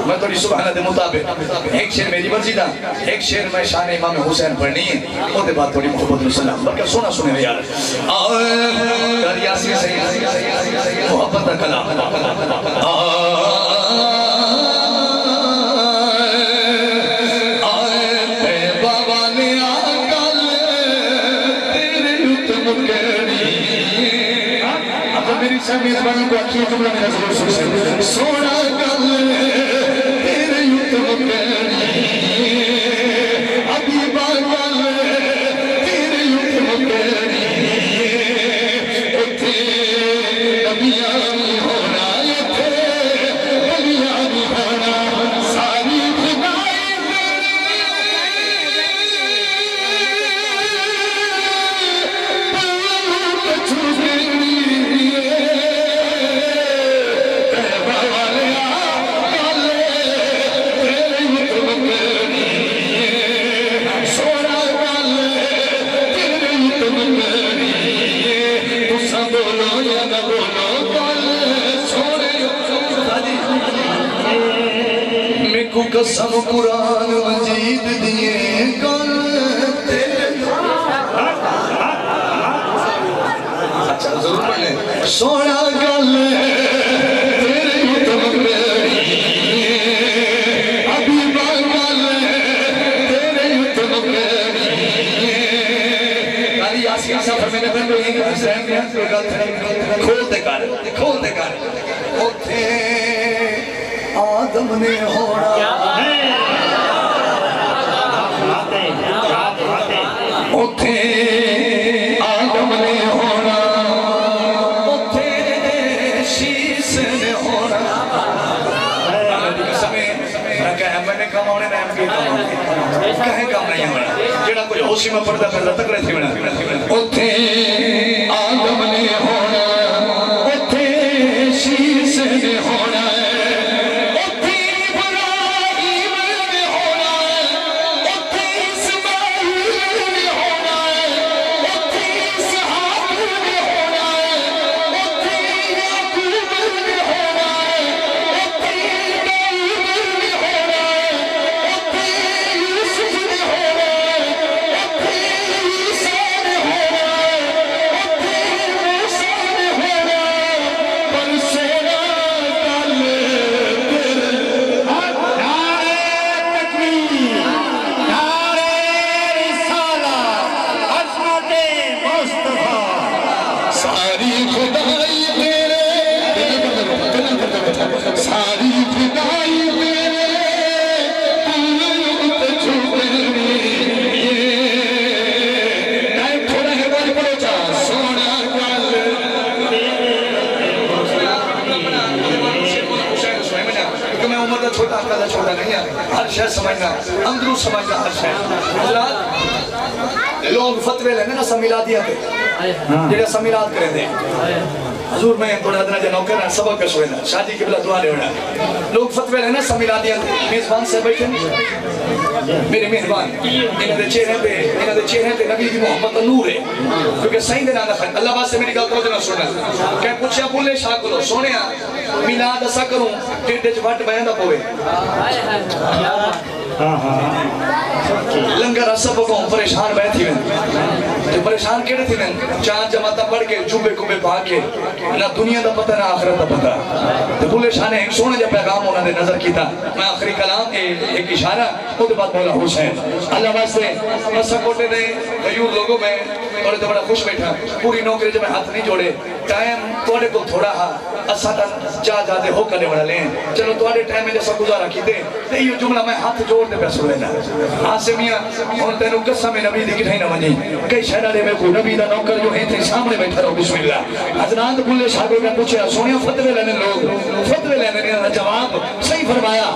میں توڑی سبحانہ دے مطابق ایک شیر میری مرضی دا ایک شیر میں شان امام حسین پڑھنی ہے وہ دے بات توڑی محبت رسول اللہ بلکہ سونا سنے رہے یار کر یاسی سید محبت دا کلام میری سمیت بانی کو اچھی جملہ میرا ضرور سن سونا گل تیرے یوتم کرنی حبیبہ گل تیرے یوتم کرنی اتھے نبیاں بھی ہونا اتھے نبیاں بھی ہونا ساری خدائی قسم قرآن مجید دیئے گل اچھا ضرور پڑھیں سونا گل تیرے یوتم کرنی حبیبہ گل تیرے یوتم کرنی قاری یاسین صاحب میں نے بن کو یہ کس رہن گیا کھولتے کر اتھے آدم نے ہونا اتھے آدم نے ہونا اتھے شیس نے ہونا میں نے کام ہونے نام کی کہیں کام نہیں ہونا جڑا کوئی ہوشی میں پردہ پردہ تک رہتی ہونا اتھے آدم نے ہونا اتھے شیس نے ہونا چھوٹا نہیں ہے ہر شہر سمجھنا اندرو سمجھنا ہر شہر حضرات لوگ فتوے لینے نا سمیلادیاں پہ جیڑے سمیلاد کریں دیں حضور میں تھوڑا ادنا جا نوکر ہیں سبق کش ہوئے نا شادی کے بلا دعا لے ہونا لوگ فتوے لینے سمیلادیاں پہ میزبان سے بیٹھے میرے مہربان انہوں نے چہرے پہ نبی کی محبت نور ہے کیونکہ صحیح دینا نہ اللہ بات سے میری گل کرو دینا سننا کہ پوچھیا بولے شاہ کرو سونے میلاد ایسا کروں ٹیٹے چوٹ بیندہ پوے لنگر اصف کو پریشان بیٹھی ہیں جو پریشان کیڑے تھی ہیں چاند جماعتہ پڑھ کے جوبے کبے پا کے نہ دنیا دا پتہ نہ آخرت دا پتہ تو بولے شاہ نے ایک سونے جب پیغام انہوں نے نظر کی تھا میں آخری کلام ایک اشارہ خود بات مولا حسین اللہ واسطے مسا کوٹے دے غیور لوگوں میں اور تو بڑا خوش بیٹھا پوری نوکری جب میں ہاتھ نہیں جوڑے ٹائم توڑے کو تھوڑا ہا اساتا جا جاتے ہو کرنے بڑا لیں چلو توڑے ٹائم میں جیسا گزارا کی دے تو یہ جملہ میں ہاتھ جوڑ دے پیسو لینا آسمیاں اور تینو قسم نبی دی کٹھائی نہ منی کئی شہرہ لے میں کو نبی دا نوکر جو ہیں تھے سامنے بیٹھا رہو بسم اللہ حضرات بلے شاہدوں کا پوچھے سونیا فتوے لینے لوگ فتوے لینے جواب صحیح فرمایا